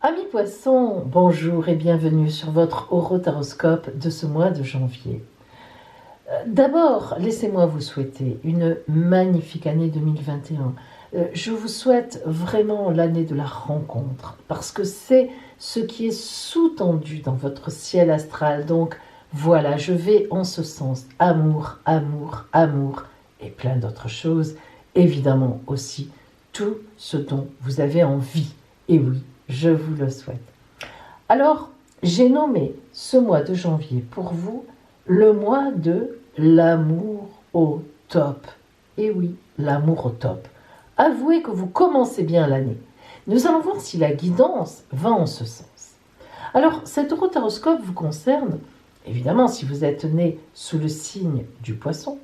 Amis poissons, bonjour et bienvenue sur votre horotaroscope de ce mois de janvier. D'abord, laissez-moi vous souhaiter une magnifique année 2021. Je vous souhaite vraiment l'année de la rencontre, parce que c'est ce qui est sous-tendu dans votre ciel astral. Donc voilà, je vais en ce sens. Amour, amour, amour et plein d'autres choses. Évidemment aussi tout ce dont vous avez envie. Et oui, je vous le souhaite. Alors, j'ai nommé ce mois de janvier pour vous le mois de l'amour au top. Et oui, l'amour au top. Avouez que vous commencez bien l'année. Nous allons voir si la guidance va en ce sens. Alors, cet horotaroscope vous concerne, évidemment, si vous êtes né sous le signe du poisson,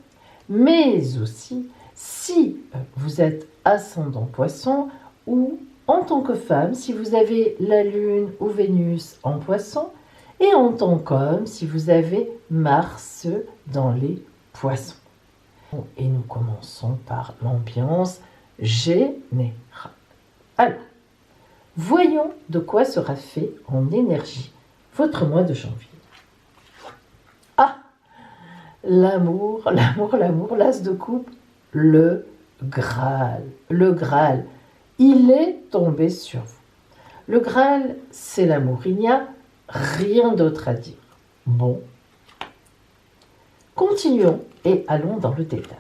mais aussi si vous êtes ascendant poisson ou en tant que femme, si vous avez la Lune ou Vénus en poisson, et en tant qu'homme, si vous avez Mars dans les poissons. Et nous commençons par l'ambiance générale. Alors, voyons de quoi sera fait en énergie votre mois de janvier. Ah, l'amour, l'as de coupe, le Graal. Le Graal. Il est tombé sur vous. Le Graal, c'est l'amour. Il n'y a rien d'autre à dire. Bon. Continuons et allons dans le détail.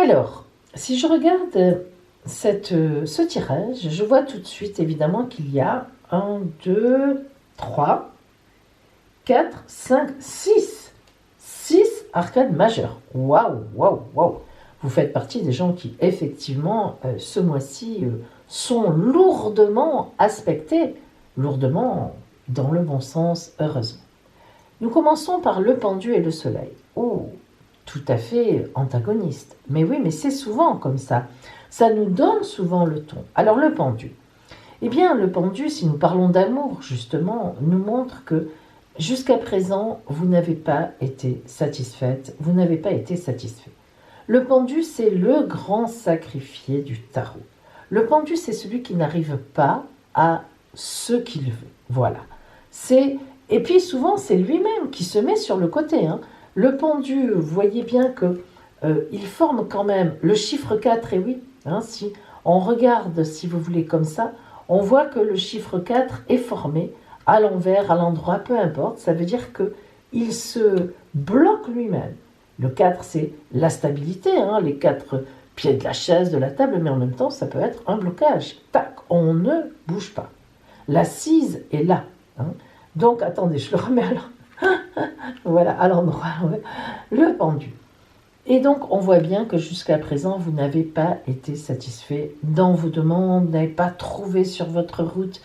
Alors, si je regarde ce tirage, je vois tout de suite évidemment qu'il y a 1, 2, 3, 4, 5, 6. 6 arcades majeures. Waouh, waouh, waouh. Vous faites partie des gens qui, effectivement, ce mois-ci, sont lourdement aspectés. Lourdement, dans le bon sens, heureusement. Nous commençons par le pendu et le soleil. Oh, tout à fait antagoniste. Mais oui, mais c'est souvent comme ça. Ça nous donne souvent le ton. Alors le pendu. Eh bien, le pendu, si nous parlons d'amour, justement, nous montre que jusqu'à présent, vous n'avez pas été satisfaite, vous n'avez pas été satisfait. Le pendu, c'est le grand sacrifié du tarot. Le pendu, c'est celui qui n'arrive pas à ce qu'il veut. Voilà. Et puis souvent, c'est lui-même qui se met sur le côté. Le pendu, vous voyez bien qu'il forme quand même le chiffre 4, et oui, si on regarde, si vous voulez, comme ça, on voit que le chiffre 4 est formé à l'envers, à l'endroit, peu importe. Ça veut dire qu'il se bloque lui-même. Le 4, c'est la stabilité, les 4 pieds de la chaise, de la table, mais en même temps, ça peut être un blocage. Tac, on ne bouge pas. L'assise est là. Donc, attendez, je le remets à l'endroit. Voilà, à l'endroit, le pendu. Et donc, on voit bien que jusqu'à présent, vous n'avez pas été satisfait dans vos demandes, vous n'avez pas trouvé sur votre route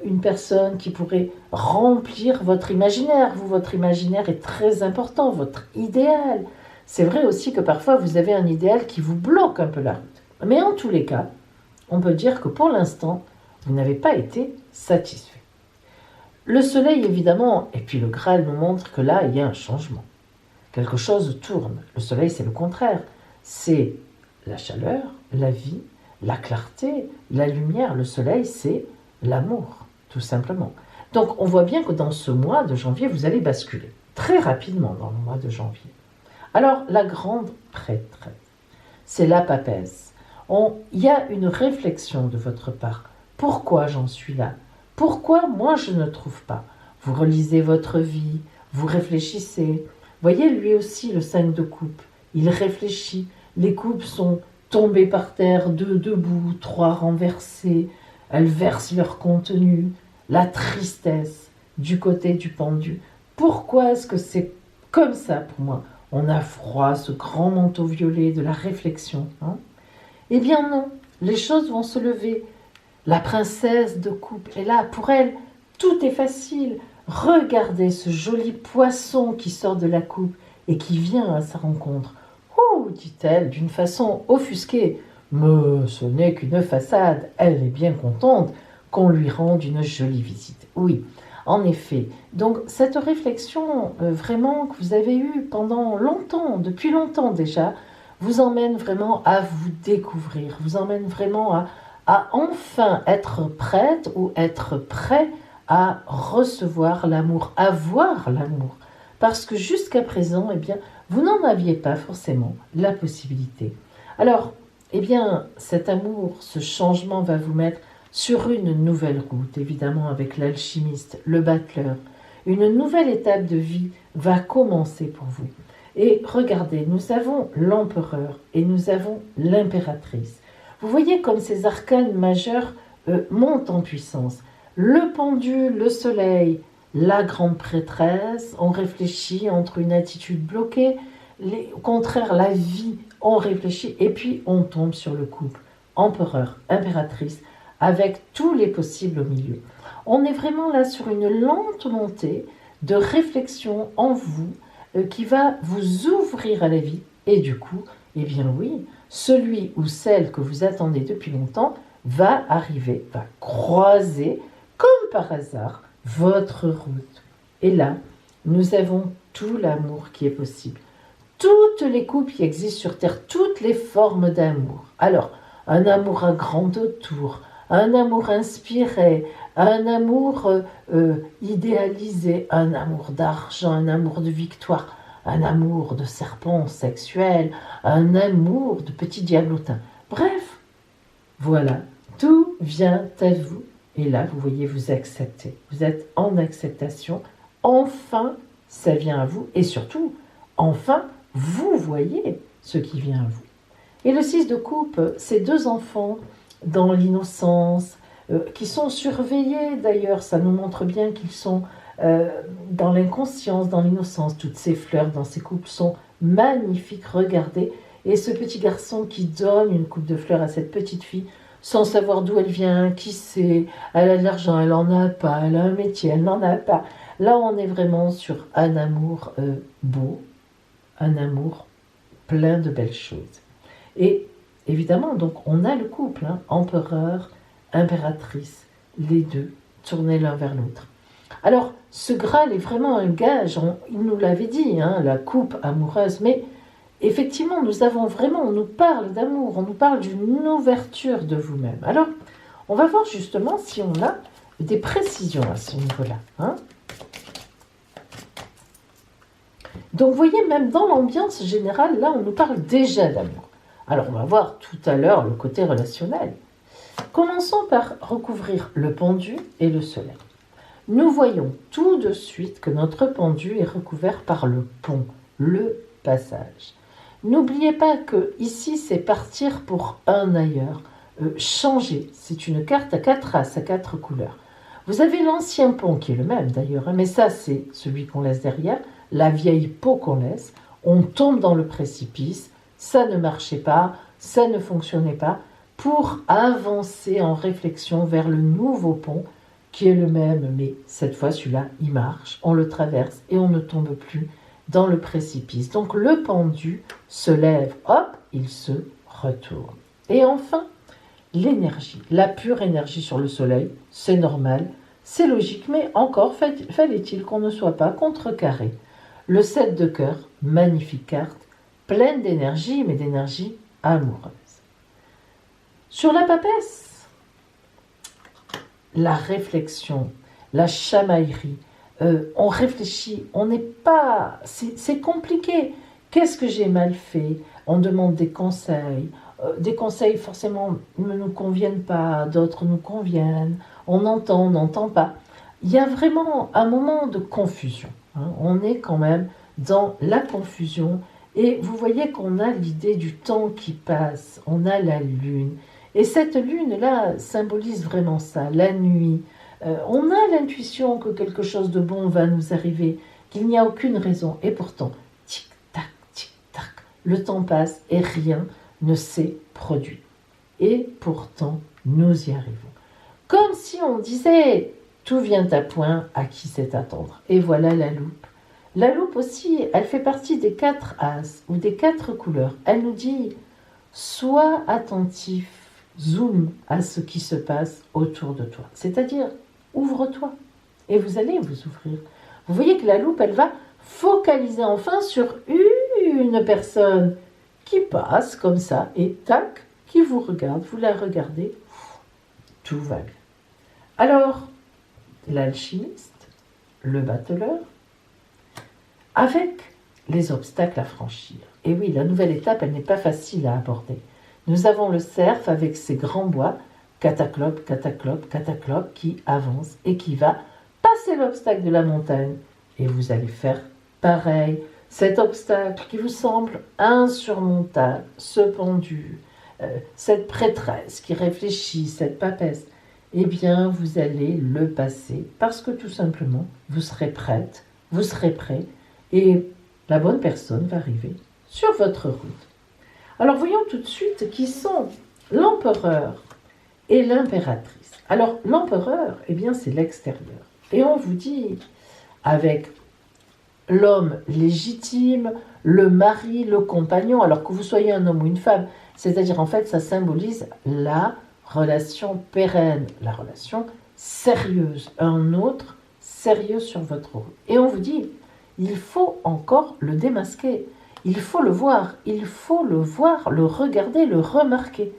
une personne qui pourrait remplir votre imaginaire. Votre imaginaire est très important, votre idéal. C'est vrai aussi que parfois, vous avez un idéal qui vous bloque un peu la route. Mais en tous les cas, on peut dire que pour l'instant, vous n'avez pas été satisfait. Le soleil, évidemment, et puis le Graal nous montre que là, il y a un changement. Quelque chose tourne. Le soleil, c'est le contraire. C'est la chaleur, la vie, la clarté, la lumière. Le soleil, c'est l'amour, tout simplement. Donc, on voit bien que dans ce mois de janvier, vous allez basculer très rapidement dans le mois de janvier. Alors, la grande prêtresse, c'est la papesse. Il y a une réflexion de votre part. Pourquoi j'en suis là ? Pourquoi moi je ne trouve pas ? Vous relisez votre vie, vous réfléchissez. Voyez, lui aussi, le 5 de coupe, il réfléchit. Les coupes sont tombées par terre, 2 debout, 3 renversées. Elles versent leur contenu. La tristesse du côté du pendu. Pourquoi est-ce que c'est comme ça pour moi ? On a froid, ce grand manteau violet de la réflexion. Eh bien non, les choses vont se lever. La princesse de coupe est là. Pour elle, tout est facile. Regardez ce joli poisson qui sort de la coupe et qui vient à sa rencontre. dit-elle d'une façon offusquée. Mais ce n'est qu'une façade, elle est bien contente qu'on lui rende une jolie visite. Oui, en effet. Donc cette réflexion vraiment que vous avez eue pendant longtemps, depuis longtemps déjà, vous emmène vraiment à vous découvrir, vous emmène vraiment à enfin être prête ou être prêt à recevoir l'amour, à voir l'amour. Parce que jusqu'à présent, eh bien, vous n'en aviez pas forcément la possibilité. Alors, eh bien, cet amour, ce changement va vous mettre sur une nouvelle route, évidemment avec l'alchimiste, le battleur. Une nouvelle étape de vie va commencer pour vous. Et regardez, nous avons l'empereur et nous avons l'impératrice. Vous voyez comme ces arcanes majeurs montent en puissance. Le pendu, le soleil, la grande prêtresse, on réfléchit entre une attitude bloquée, au contraire la vie, on réfléchit et puis on tombe sur le couple, empereur, impératrice, avec tous les possibles au milieu. On est vraiment là sur une lente montée de réflexion en vous qui va vous ouvrir à la vie et du coup, eh bien oui, celui ou celle que vous attendez depuis longtemps va arriver, va croiser comme par hasard votre route. Et là, nous avons tout l'amour qui est possible. Toutes les couples qui existent sur Terre, toutes les formes d'amour. Alors, un amour à grand tour, un amour inspiré, un amour idéalisé, un amour d'argent, un amour de victoire, un amour de serpent sexuel, un amour de petit diablotin. Bref, voilà, tout vient à vous. Et là, vous voyez, vous acceptez. Vous êtes en acceptation. Enfin, ça vient à vous. Et surtout, enfin, vous voyez ce qui vient à vous. Et le 6 de coupe, c'est deux enfants dans l'innocence, qui sont surveillés d'ailleurs. Ça nous montre bien qu'ils sont dans l'inconscience, dans l'innocence. Toutes ces fleurs dans ces coupes sont magnifiques. Regardez. Et ce petit garçon qui donne une coupe de fleurs à cette petite fille, sans savoir d'où elle vient, qui c'est, elle a de l'argent, elle n'en a pas, elle a un métier, elle n'en a pas. Là, on est vraiment sur un amour beau, un amour plein de belles choses. Et évidemment, donc, on a le couple, hein, empereur, impératrice, les deux tournés l'un vers l'autre. Alors, ce Graal est vraiment un gage, il nous l'avait dit, hein, la coupe amoureuse, mais effectivement, on nous parle d'amour, on nous parle d'une ouverture de vous-même. Alors, on va voir justement si on a des précisions à ce niveau-là. Hein. Donc, vous voyez, même dans l'ambiance générale, là, on nous parle déjà d'amour. Alors, on va voir tout à l'heure le côté relationnel. Commençons par recouvrir le pendu et le soleil. Nous voyons tout de suite que notre pendu est recouvert par le pont, le passage. N'oubliez pas que ici, c'est partir pour un ailleurs, changer. C'est une carte à 4 as, à 4 couleurs. Vous avez l'ancien pont qui est le même d'ailleurs, hein, mais ça, c'est celui qu'on laisse derrière, la vieille peau qu'on laisse. On tombe dans le précipice, ça ne marchait pas, ça ne fonctionnait pas, pour avancer en réflexion vers le nouveau pont qui est le même, mais cette fois, celui-là, il marche, on le traverse et on ne tombe plus dans le précipice. Donc le pendu se lève, hop, il se retourne. Et enfin, l'énergie, la pure énergie sur le soleil, c'est normal, c'est logique, mais encore fallait-il qu'on ne soit pas contrecarré. Le 7 de cœur, magnifique carte, pleine d'énergie, mais d'énergie amoureuse. Sur la papesse, la réflexion, la chamaillerie, on réfléchit, on n'est pas... C'est compliqué. Qu'est-ce que j'ai mal fait? On demande des conseils forcément ne nous conviennent pas, d'autres nous conviennent, on n'entend pas. Il y a vraiment un moment de confusion. Hein. On est quand même dans la confusion et vous voyez qu'on a l'idée du temps qui passe, on a la lune. Et cette lune-là symbolise vraiment ça, la nuit. On a l'intuition que quelque chose de bon va nous arriver, qu'il n'y a aucune raison. Et pourtant, tic-tac, le temps passe et rien ne s'est produit. Et pourtant, nous y arrivons. Comme si on disait, tout vient à point, à qui sait attendre. Et voilà la loupe. La loupe aussi, elle fait partie des 4 as ou des 4 couleurs. Elle nous dit, sois attentif, zoom à ce qui se passe autour de toi. C'est-à-dire, ouvre-toi et vous allez vous ouvrir. Vous voyez que la loupe, elle va focaliser enfin sur une personne qui passe comme ça et tac, qui vous regarde, vous la regardez, tout va bien. Alors, l'alchimiste, le battleur, avec les obstacles à franchir. Et oui, la nouvelle étape, elle n'est pas facile à aborder. Nous avons le cerf avec ses grands bois, cataclope, cataclope, cataclope, qui avance et qui va passer l'obstacle de la montagne. Et vous allez faire pareil. Cet obstacle qui vous semble insurmontable, ce pendu, cette prêtresse qui réfléchit, cette papesse, eh bien, vous allez le passer parce que tout simplement, vous serez prête, vous serez prêt et la bonne personne va arriver sur votre route. Alors, voyons tout de suite qui sont l'empereur et l'impératrice. Alors, l'empereur, eh bien, c'est l'extérieur. Et on vous dit, avec l'homme légitime, le mari, le compagnon, alors que vous soyez un homme ou une femme, c'est-à-dire, en fait, ça symbolise la relation pérenne, la relation sérieuse, un autre sérieux sur votre route. Et on vous dit, il faut encore le démasquer, il faut le voir, le regarder, le remarquer.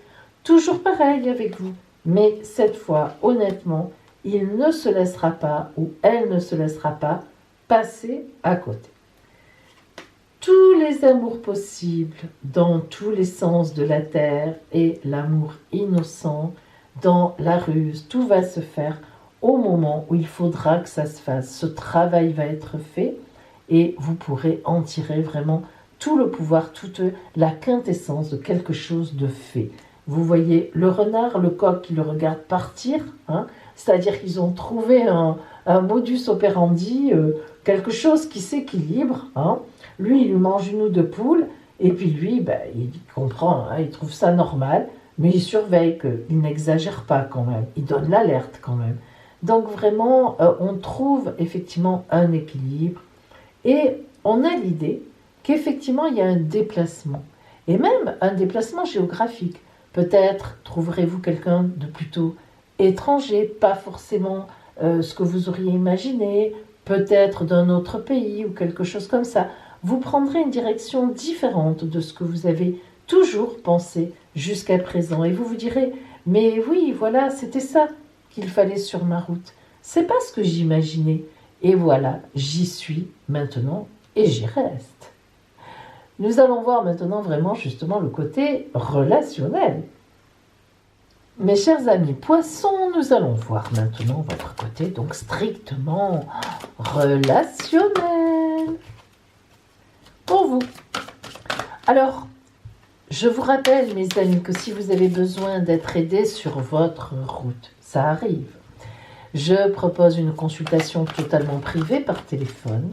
Toujours pareil avec vous, mais cette fois, honnêtement, il ne se laissera pas, ou elle ne se laissera pas, passer à côté. Tous les amours possibles, dans tous les sens de la terre, et l'amour innocent, dans la ruse, tout va se faire au moment où il faudra que ça se fasse. Ce travail va être fait, et vous pourrez en tirer vraiment tout le pouvoir, toute la quintessence de quelque chose de fait. Vous voyez le renard, le coq qui le regarde partir, c'est-à-dire qu'ils ont trouvé un modus operandi, quelque chose qui s'équilibre. Lui, il lui mange une ou deux poules, et puis lui, il comprend, il trouve ça normal, mais il surveille qu'il n'exagère pas quand même, il donne l'alerte quand même. Donc vraiment, on trouve effectivement un équilibre, et on a l'idée qu'effectivement, il y a un déplacement, et même un déplacement géographique. Peut-être trouverez-vous quelqu'un de plutôt étranger, pas forcément ce que vous auriez imaginé, peut-être d'un autre pays ou quelque chose comme ça. Vous prendrez une direction différente de ce que vous avez toujours pensé jusqu'à présent. Et vous vous direz, mais oui, voilà, c'était ça qu'il fallait sur ma route. C'est pas ce que j'imaginais. Et voilà, j'y suis maintenant et j'y reste. Nous allons voir maintenant vraiment justement le côté relationnel. Mes chers amis poissons, nous allons voir maintenant votre côté donc strictement relationnel. Pour vous. Alors, je vous rappelle mes amis que si vous avez besoin d'être aidé sur votre route, ça arrive. Je propose une consultation totalement privée par téléphone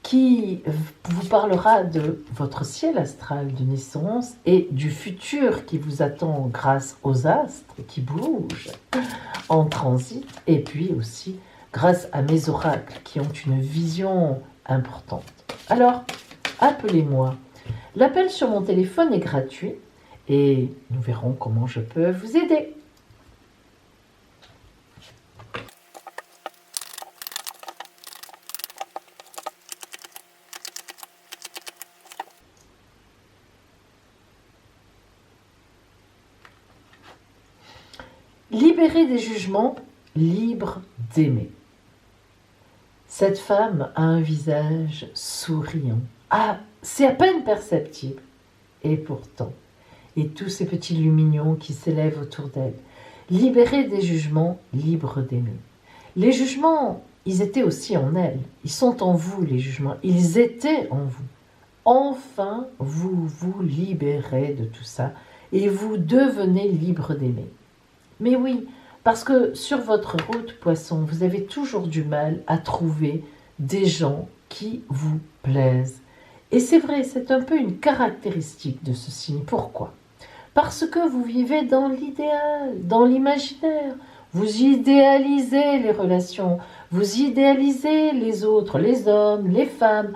qui vous parlera de votre ciel astral de naissance et du futur qui vous attend grâce aux astres qui bougent en transit, et puis aussi grâce à mes oracles qui ont une vision importante. Alors, appelez-moi. L'appel sur mon téléphone est gratuit et nous verrons comment je peux vous aider. Libérée des jugements, libre d'aimer. Cette femme a un visage souriant. Ah, c'est à peine perceptible. Et pourtant, et tous ces petits lumignons qui s'élèvent autour d'elle. Libérée des jugements, libre d'aimer. Les jugements, ils étaient aussi en elle. Ils sont en vous, les jugements. Ils étaient en vous. Enfin, vous vous libérez de tout ça et vous devenez libre d'aimer. Mais oui, parce que sur votre route, poisson, vous avez toujours du mal à trouver des gens qui vous plaisent. Et c'est vrai, c'est un peu une caractéristique de ce signe. Pourquoi ? Parce que vous vivez dans l'idéal, dans l'imaginaire. Vous idéalisez les relations. Vous idéalisez les autres, les hommes, les femmes.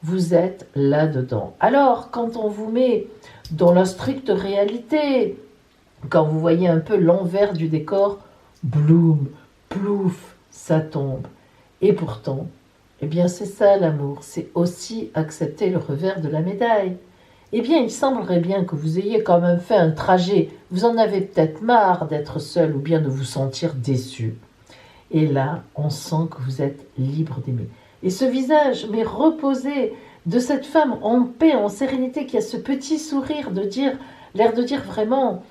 Vous êtes là-dedans. Alors, quand on vous met dans la stricte réalité, quand vous voyez un peu l'envers du décor, bloum, plouf, ça tombe. Et pourtant, eh bien c'est ça l'amour, c'est aussi accepter le revers de la médaille. Eh bien, il semblerait bien que vous ayez quand même fait un trajet, vous en avez peut-être marre d'être seul ou bien de vous sentir déçu. Et là, on sent que vous êtes libre d'aimer. Et ce visage, mais reposé, de cette femme en paix, en sérénité, qui a ce petit sourire de dire, l'air de dire vraiment,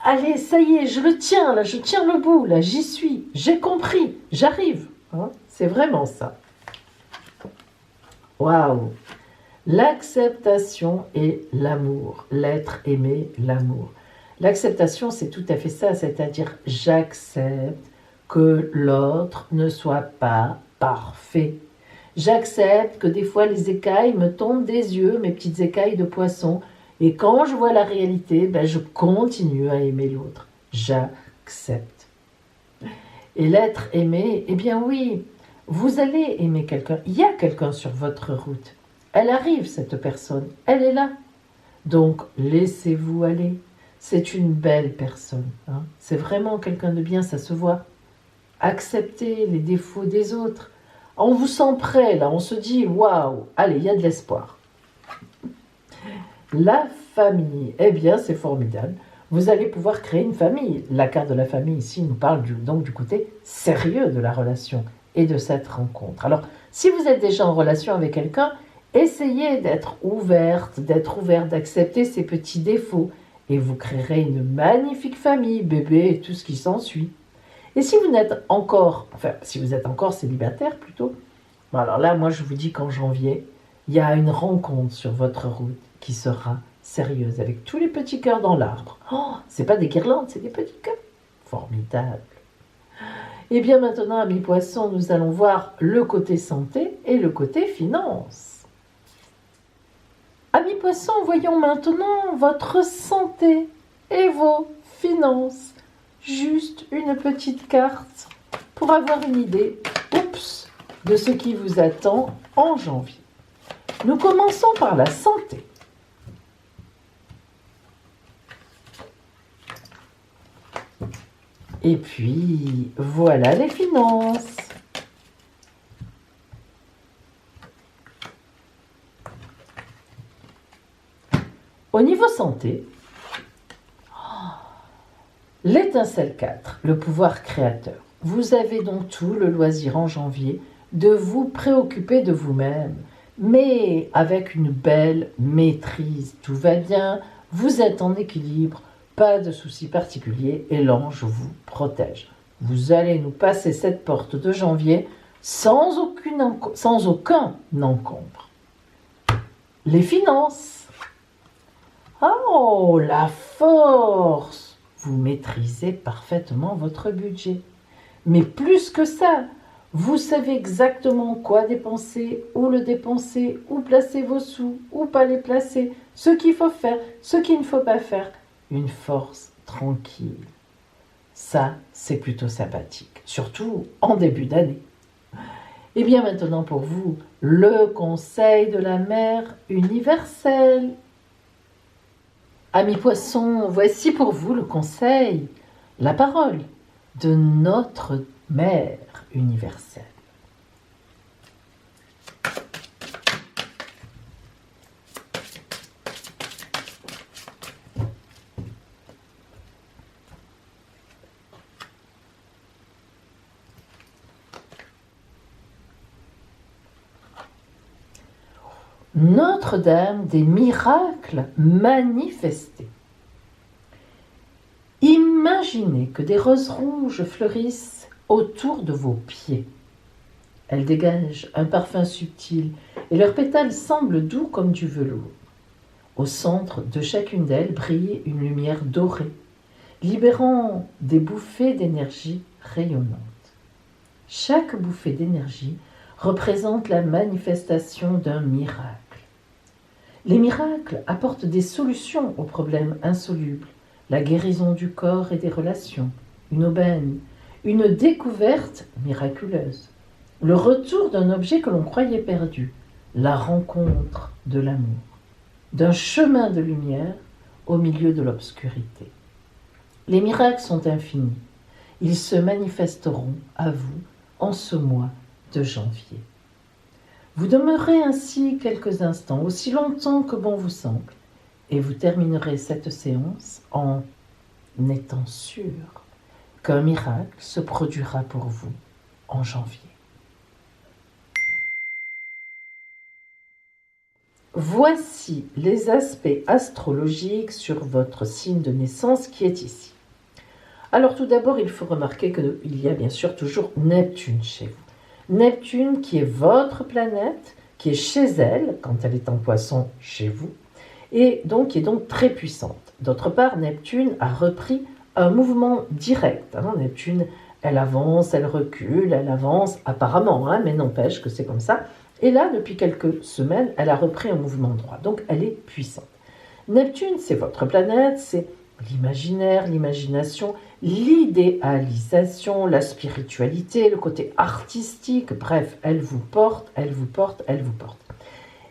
allez, ça y est, je le tiens, là, je tiens le bout, là, j'y suis, j'ai compris, j'arrive. Hein, c'est vraiment ça. Waouh! L'acceptation et l'amour, l'être aimé, l'amour. L'acceptation, c'est tout à fait ça, c'est-à-dire j'accepte que l'autre ne soit pas parfait. J'accepte que des fois les écailles me tombent des yeux, mes petites écailles de poisson, et quand je vois la réalité, ben je continue à aimer l'autre. J'accepte. Et l'être aimé, eh bien oui, vous allez aimer quelqu'un. Il y a quelqu'un sur votre route. Elle arrive, cette personne. Elle est là. Donc, laissez-vous aller. C'est une belle personne. Hein. C'est vraiment quelqu'un de bien, ça se voit. Acceptez les défauts des autres. On vous sent prêt, là. On se dit, waouh, allez, il y a de l'espoir. La famille, eh bien, c'est formidable. Vous allez pouvoir créer une famille. La carte de la famille, ici, nous parle donc du côté sérieux de la relation et de cette rencontre. Alors, si vous êtes déjà en relation avec quelqu'un, essayez d'être ouvert, d'accepter ses petits défauts et vous créerez une magnifique famille, bébé et tout ce qui s'ensuit. Et si vous êtes encore célibataire plutôt, bon alors là, moi je vous dis qu'en janvier, il y a une rencontre sur votre route qui sera sérieuse, avec tous les petits cœurs dans l'arbre. Oh, c'est pas des guirlandes, c'est des petits cœurs. Formidable. Et bien maintenant, amis poissons, nous allons voir le côté santé et le côté finance. Amis poissons, voyons maintenant votre santé et vos finances. Juste une petite carte pour avoir une idée, de ce qui vous attend en janvier. Nous commençons par la santé. Et puis, voilà les finances. Au niveau santé, l'étincelle 4, le pouvoir créateur. Vous avez donc tout le loisir en janvier de vous préoccuper de vous-même, mais avec une belle maîtrise. Tout va bien, vous êtes en équilibre, pas de soucis particuliers et l'ange vous protège. Vous allez nous passer cette porte de janvier sans aucun encombre. Les finances. Oh, la force! Vous maîtrisez parfaitement votre budget. Mais plus que ça, vous savez exactement quoi dépenser, où le dépenser, où placer vos sous, où pas les placer, ce qu'il faut faire, ce qu'il ne faut pas faire. Une force tranquille. Ça, c'est plutôt sympathique, surtout en début d'année. Et bien maintenant pour vous, le conseil de la mère universelle. Amis poissons, voici pour vous le conseil, la parole de notre mère universelle. Notre-Dame des miracles manifestés. Imaginez que des roses rouges fleurissent autour de vos pieds. Elles dégagent un parfum subtil et leurs pétales semblent doux comme du velours. Au centre de chacune d'elles brille une lumière dorée, libérant des bouffées d'énergie rayonnantes. Chaque bouffée d'énergie représente la manifestation d'un miracle. Les miracles apportent des solutions aux problèmes insolubles, la guérison du corps et des relations, une aubaine, une découverte miraculeuse, le retour d'un objet que l'on croyait perdu, la rencontre de l'amour, d'un chemin de lumière au milieu de l'obscurité. Les miracles sont infinis. Ils se manifesteront à vous en ce mois de janvier. Vous demeurez ainsi quelques instants, aussi longtemps que bon vous semble, et vous terminerez cette séance en étant sûr qu'un miracle se produira pour vous en janvier. Voici les aspects astrologiques sur votre signe de naissance qui est ici. Alors tout d'abord, il faut remarquer qu'il y a bien sûr toujours Neptune chez vous. Neptune qui est votre planète, qui est chez elle, quand elle est en poisson chez vous, et donc qui est donc très puissante. D'autre part, Neptune a repris un mouvement direct. Neptune, elle avance, elle recule, elle avance, apparemment, mais n'empêche que c'est comme ça. Et là, depuis quelques semaines, elle a repris un mouvement droit, donc elle est puissante. Neptune, c'est votre planète, c'est l'imaginaire, l'imagination, l'idéalisation, la spiritualité, le côté artistique, bref, elle vous porte, elle vous porte, elle vous porte.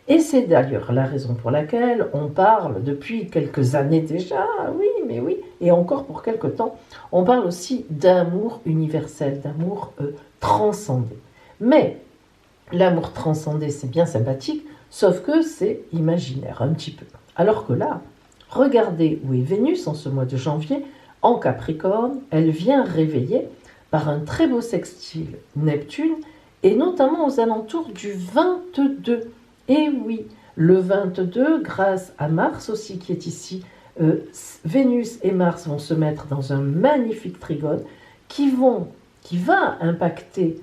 Et c'est d'ailleurs la raison pour laquelle on parle depuis quelques années déjà, oui, et encore pour quelque temps, on parle aussi d'amour universel, d'amour transcendé. Mais l'amour transcendé, c'est bien sympathique, sauf que c'est imaginaire un petit peu. Alors que là, regardez où est Vénus en ce mois de janvier, en Capricorne, elle vient réveiller par un très beau sextile Neptune, et notamment aux alentours du 22. Et oui, le 22, grâce à Mars aussi qui est ici, Vénus et Mars vont se mettre dans un magnifique trigone qui va impacter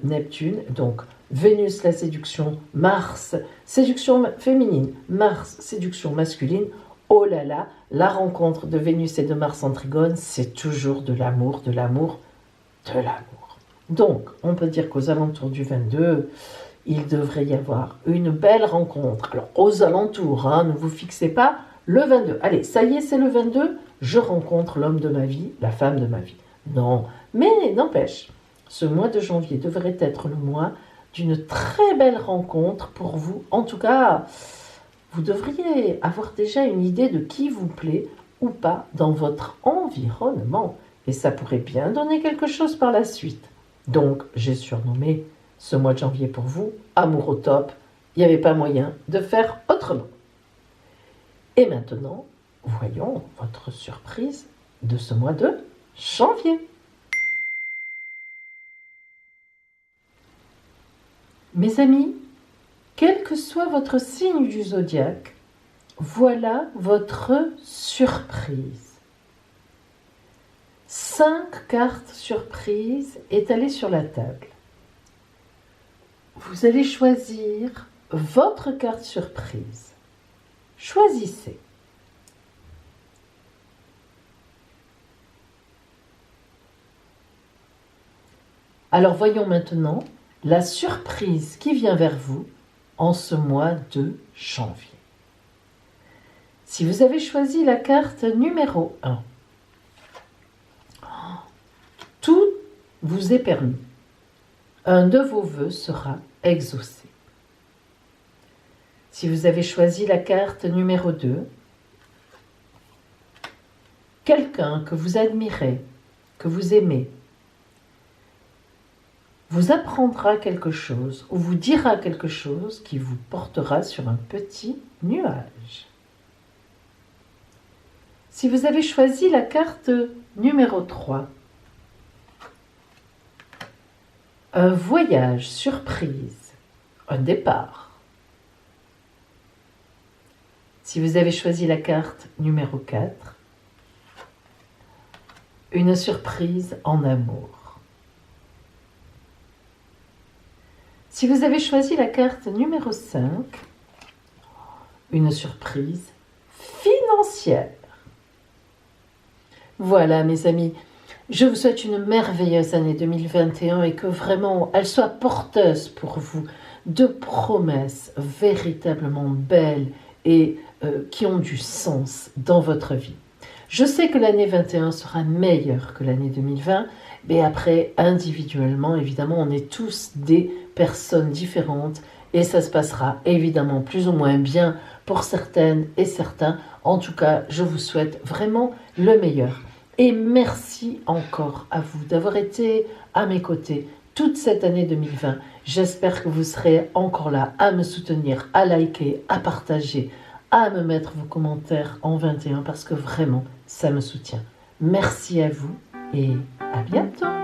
Neptune, donc Vénus la séduction, Mars séduction féminine, Mars séduction masculine. Oh là là, la rencontre de Vénus et de Mars en trigone, c'est toujours de l'amour, de l'amour, de l'amour. Donc, on peut dire qu'aux alentours du 22, il devrait y avoir une belle rencontre. Alors, aux alentours, ne vous fixez pas, le 22. Allez, ça y est, c'est le 22, je rencontre l'homme de ma vie, la femme de ma vie. Non, mais n'empêche, ce mois de janvier devrait être le mois d'une très belle rencontre pour vous. En tout cas, vous devriez avoir déjà une idée de qui vous plaît ou pas dans votre environnement. Et ça pourrait bien donner quelque chose par la suite. Donc, j'ai surnommé ce mois de janvier pour vous, amour au top. Il n'y avait pas moyen de faire autrement. Et maintenant, voyons votre surprise de ce mois de janvier. Mes amis, quel que soit votre signe du zodiaque, voilà votre surprise. 5 cartes surprises étalées sur la table. Vous allez choisir votre carte surprise. Choisissez. Alors voyons maintenant la surprise qui vient vers vous en ce mois de janvier. Si vous avez choisi la carte numéro 1, tout vous est permis. Un de vos vœux sera exaucé. Si vous avez choisi la carte numéro 2, quelqu'un que vous admirez, que vous aimez, vous apprendra quelque chose ou vous dira quelque chose qui vous portera sur un petit nuage. Si vous avez choisi la carte numéro 3, un voyage surprise, un départ. Si vous avez choisi la carte numéro 4, une surprise en amour. Si vous avez choisi la carte numéro 5, une surprise financière. Voilà mes amis, je vous souhaite une merveilleuse année 2021 et que vraiment elle soit porteuse pour vous de promesses véritablement belles et qui ont du sens dans votre vie. Je sais que l'année 21 sera meilleure que l'année 2020 Mais après, individuellement, évidemment, on est tous des personnes différentes et ça se passera évidemment plus ou moins bien pour certaines et certains. En tout cas, je vous souhaite vraiment le meilleur. Et merci encore à vous d'avoir été à mes côtés toute cette année 2020. J'espère que vous serez encore là à me soutenir, à liker, à partager, à me mettre vos commentaires en 21 parce que vraiment, ça me soutient. Merci à vous et à bientôt.